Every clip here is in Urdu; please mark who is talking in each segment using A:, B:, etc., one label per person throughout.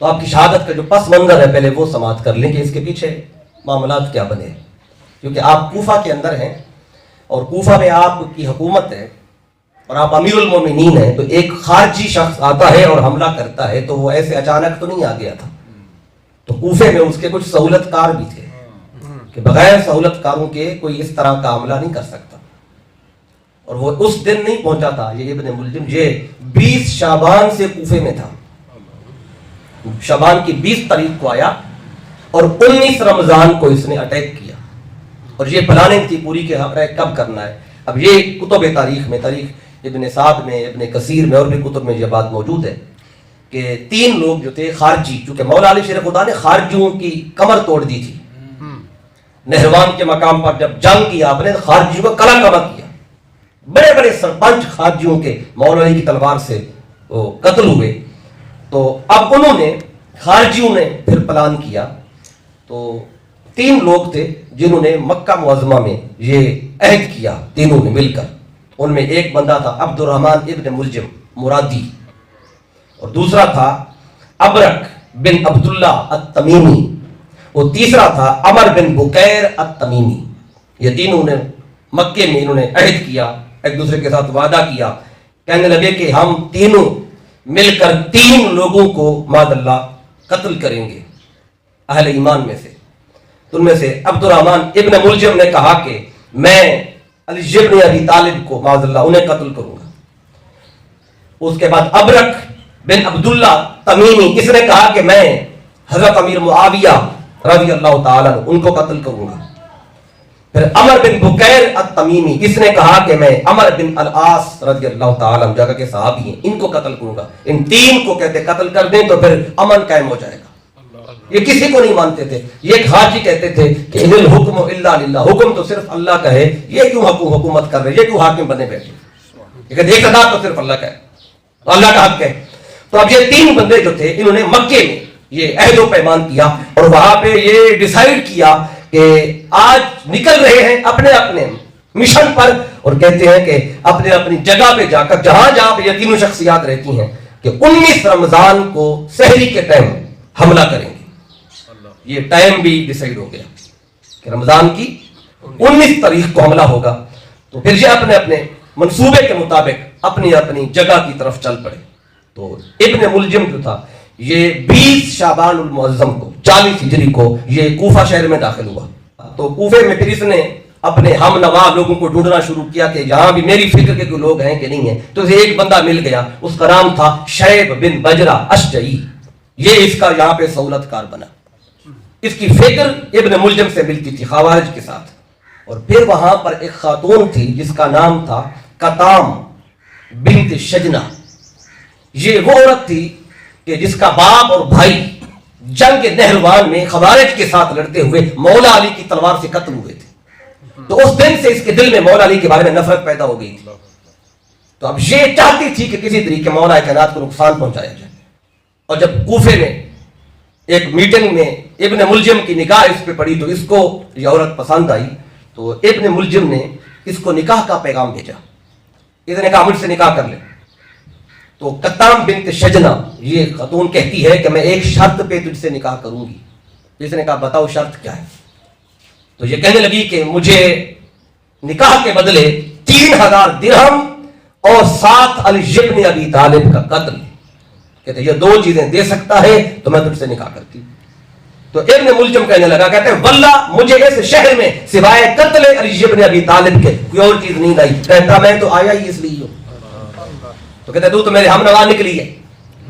A: تو آپ کی شہادت کا جو پس منظر ہے پہلے وہ سماعت کر لیں کہ اس کے پیچھے معاملات کیا بنے، کیونکہ آپ کوفہ کے اندر ہیں اور کوفہ میں آپ کی حکومت ہے اور آپ امیر المومنین ہیں، تو ایک خارجی شخص آتا ہے اور حملہ کرتا ہے تو وہ ایسے اچانک تو نہیں آ گیا تھا، تو کوفے میں اس کے کچھ سہولت کار بھی تھے کہ بغیر سہولت کاروں کے کوئی اس طرح کا حملہ نہیں کر سکتا، اور وہ اس دن نہیں پہنچا تھا یہ ابن ملجم، یہ 20 شعبان سے کوفے میں تھا، شعبان کی 20 تاریخ کو آیا اور 19 رمضان کو اس نے اٹیک کیا، اور یہ پلاننگ تھی پوری کہ اٹیک کب کرنا ہے۔ اب یہ کتب تاریخ میں، تاریخ ابن سعد میں، ابن کثیر میں اور بھی کتب میں یہ بات موجود ہے کہ 3 لوگ جو تھے خارجی، چونکہ مولا علی شیر خدا نے خارجیوں کی کمر توڑ دی تھی، نہروان کے مقام پر جب جنگ کیا آپ نے خارجیوں کو کلا کما کیا، بڑے بڑے سرپنچ خارجیوں کے مولا علی کی تلوار سے وہ قتل ہوئے، تو اب انہوں نے خارجیوں نے پھر پلان کیا، تو 3 لوگ تھے جنہوں نے مکہ معظمہ میں یہ عہد کیا، تینوں نے مل کر، ان میں ایک بندہ تھا عبد الرحمن ابن ملجم مرادی، اور دوسرا تھا ابرک بن عبداللہ التمیمی، اور تیسرا تھا عمر بن بکیر التمیمی۔ یہ تینوں نے مکے میں انہوں نے عہد کیا، ایک دوسرے کے ساتھ وعدہ کیا، کہنے لگے کہ ہم تینوں مل کر 3 لوگوں کو معاذ اللہ قتل کریں گے اہل ایمان میں سے۔ تو ان میں سے عبد الرحمن ابن ملجم نے کہا کہ میں علی ابن ابی طالب کو معاذ اللہ انہیں قتل کروں گا۔ اس کے بعد ابرک بن عبداللہ تمیمی، اس نے کہا کہ میں حضرت امیر معاویہ رضی اللہ تعالیٰ عنہ ان کو قتل کروں گا۔ پھر عمر بن بکیر التمیمی، اس نے کہا کہ میں عمر بن العاص رضی اللہ تعالیٰ عنہ جگہ کے صحابی ہیں ان کو قتل کروں گا۔ ان 3 کو کہتے قتل کر دیں تو پھر امن قائم ہو جائے گا۔ یہ کسی کو نہیں مانتے تھے، یہ ایک حاجی کہتے تھے کہ ان الحکم الا للہ، حکم تو صرف اللہ کا ہے، یہ کیوں حکومت کر رہے، یہ کیوں حاکم بنے بیٹھے، لیکن اقتدار تو صرف اللہ کا ہے، تو اللہ کا حق ہے۔ تو اب یہ 3 بندے جو تھے انہوں نے مکے میں یہ عہد و پیمان کیا اور وہاں پہ یہ ڈیسائیڈ کیا کہ آج نکل رہے ہیں اپنے اپنے مشن پر، اور کہتے ہیں کہ اپنے اپنی جگہ پہ جا کر جہاں جہاں پہ یہ تینوں شخصیات رہتی ہیں کہ 19 رمضان کو سحری کے ٹائم حملہ کریں گے۔ یہ ٹائم بھی ڈیسائیڈ ہو گیا کہ رمضان کی 19 تاریخ کو حملہ ہوگا، تو پھر یہ اپنے اپنے منصوبے کے مطابق اپنی اپنی جگہ کی طرف چل پڑے۔ تو ابن ملجم جو تھا یہ 20 شعبان المعظم کو 40 ہجری کو یہ کوفہ شہر میں داخل ہوا، تو کوفے میں پھر اس نے اپنے ہم نوا لوگوں کو ڈھونڈنا شروع کیا کہ یہاں بھی میری فکر کے کوئی لوگ ہیں کہ نہیں ہیں، تو اسے ایک بندہ مل گیا، اس کا نام تھا شیب بن بجرہ اشجعی، یہ اس کا یہاں پہ سہولت کار بنا۔ اس کی فکر ابن ملجم سے ملتی تھی خوارج کے ساتھ۔ اور پھر وہاں پر ایک خاتون تھی جس کا نام تھا کتام بنت شجنہ، یہ وہ عورت تھی کہ جس کا باپ اور بھائی جنگ نہروان میں خوارج کے ساتھ لڑتے ہوئے مولا علی کی تلوار سے قتل ہوئے تھے، تو اس دن سے اس کے دل میں مولا علی کے بارے میں نفرت پیدا ہو گئی تھی، تو اب یہ چاہتی تھی کہ کسی طریقے مولا کائنات کو نقصان پہنچایا جائے۔ اور جب کوفے میں ایک میٹنگ میں ابن ملجم کی نکاح اس پہ پڑی تو اس کو یہ عورت پسند آئی، تو ابن ملجم نے اس کو نکاح کا پیغام بھیجا، اس نے کہا مجھ سے نکاح کر لے۔ تو کتام بنت شجنہ یہ خاتون کہتی ہے کہ میں ایک شرط پہ تجھ سے نکاح کروں گی۔ اس نے کہا بتاؤ شرط کیا ہے؟ تو یہ کہنے لگی کہ مجھے نکاح کے بدلے 3000 درہم اور 7 علی ابن ابی طالب کا قتل، کہتے یہ 2 چیزیں دے سکتا ہے تو میں تجھ سے نکاح کرتی ہوں۔ تو ابن ملجم کہنے لگا، کہتے ہیں واللہ مجھے اس شہر میں سوائے قتل علی ابن ابی طالب کے کوئی اور چیز نہیں لائی، کہتا میں تو آیا ہی اس لیے ہوں۔ تو کہتے تو میرے ہم نوا نکلی ہے۔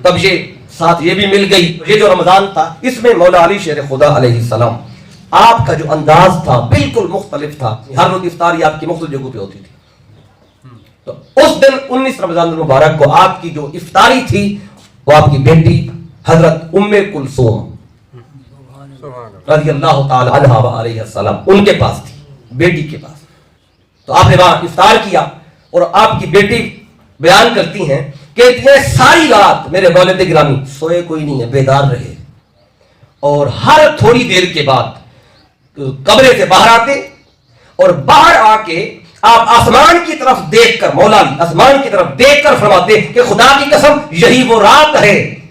A: تب یہ ساتھ یہ بھی مل گئی۔ یہ جو رمضان تھا اس میں مولا علی شیر خدا علیہ السلام آپ کا جو انداز تھا بالکل مختلف تھا، ہر روز افطاری آپ کی مختلف جگہوں پہ ہوتی تھی۔ تو اس دن 19 رمضان المبارک کو آپ کی جو افطاری تھی وہ آپ کی بیٹی حضرت ام کلثوم رضی اللہ تعالی عنہا علیہ السلام ان کے پاس تھی، بیٹی کے پاس۔ تو آپ نے وہاں افطار کیا اور آپ کی بیٹی بیان کرتی ہیں کہ اتنے ساری رات میرے والد گرامی سوئے کوئی نہیں ہے، بیدار رہے، اور ہر تھوڑی دیر کے بعد کمرے سے باہر آتے اور باہر آ کے آپ آسمان کی طرف دیکھ کر، مولا علی آسمان کی طرف دیکھ کر فرماتے کہ خدا کی قسم یہی وہ رات ہے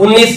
A: 19,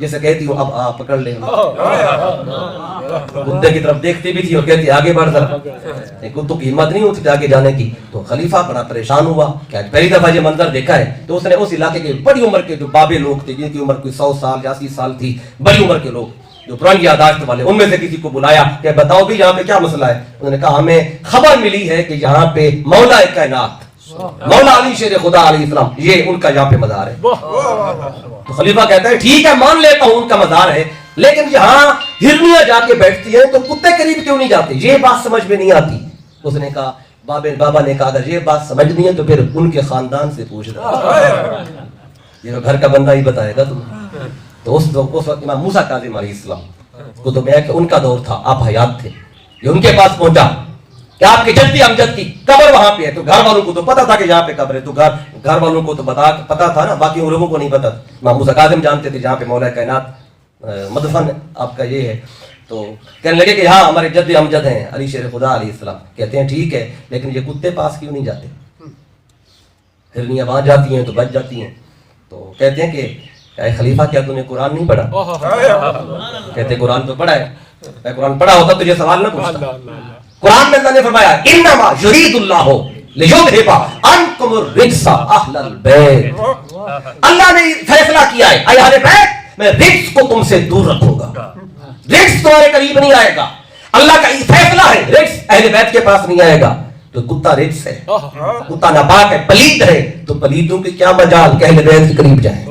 A: جیسے کہتی ہوں اب آپ پکڑ لیں. کتے کی طرف دیکھتی بھی تھی اور کہتی آگے بڑھ ذرا. کتوں کی ہمت نہیں ہوتی آگے جانے کی. تو خلیفہ بڑا پریشان ہوا کہ آج پہلی دفعہ یہ منظر دیکھا ہے. تو اس نے اس علاقے کے بڑی عمر کے جو بابے لوگ تھے جن کی عمر کوئی 100 سال یا 80 سال تھی, بڑی عمر کے لوگ جو پرانی یاداشت والے, ان میں سے کسی کو بلایا کہ بتاؤ بھی یہاں پہ کیا مسئلہ ہے. انہوں نے کہا ہمیں خبر ملی ہے کہ یہاں پہ مولا کائنات مولا علی شیر خدا علیہ السلام یہ ان کا یہاں پہ مزار ہے. تو خلیفہ کہتا ہے ٹھیک ہے مان لیتا ہوں ان کا مزار ہے, لیکن یہاں ہرنیاں جا کے بیٹھتی ہیں تو کتے قریب کیوں نہیں جاتے؟ یہ بات سمجھ میں نہیں آتی. اس نے کہا بابا نے کہا اگر یہ بات سمجھنی ہے تو پھر ان کے خاندان سے پوچھ رہا, یہ گھر کا بندہ ہی بتائے گا تمہیں. تو اس وقت امام موسیٰ کاظم علیہ السلام کو تو میں کہ ان کا دور تھا, آپ حیات تھے, یہ ان کے پاس پہنچا کہ آپ کی جدی امجد کی قبر وہاں پہ ہے. تو گھر والوں کو تو پتا تھا کہ یہاں پہ قبر ہے, تو گھر والوں کو تو پتا تھا نا, باقی ان لوگوں کو نہیں پتا تھا. امام موسیٰ کاظم جانتے تھے جہاں پہ مولا کائنات مدفن آپ کا یہ ہے. تو کہنے لگے کہ ہاں ہمارے جد امجد ہیں علی شیر خدا علیہ السلام. کہتے ہیں ٹھیک ہے, لیکن یہ کتے پاس کیوں نہیں جاتے؟ ہرنیاں وہاں جاتی ہیں تو بچ جاتی ہیں. تو کہتے ہیں کہ اے خلیفہ کیا تم نے قرآن نہیں پڑھا؟ کہتے قرآن تو پڑھا ہے. میں قرآن پڑھا ہوتا تو یہ سوال نہ پوچھتا. قرآن میں اللہ نے فرمایا انما یرید اللہ لیذھب عنکم الرجس اہل البیت. اللہ نے فیصلہ کیا ہے اے اہل بیت میں رجس کو تم سے دور رکھوں گا, رجس تمہارے قریب نہیں آئے گا. اللہ کا یہ فیصلہ ہے, رجس اہل بیت کے پاس نہیں آئے گا. تو کتا رجس ہے, کتا ناپاک ہے, پلید ہے, تو پلیدوں کے کیا مجال کہ اہل بیت کے قریب جائیں.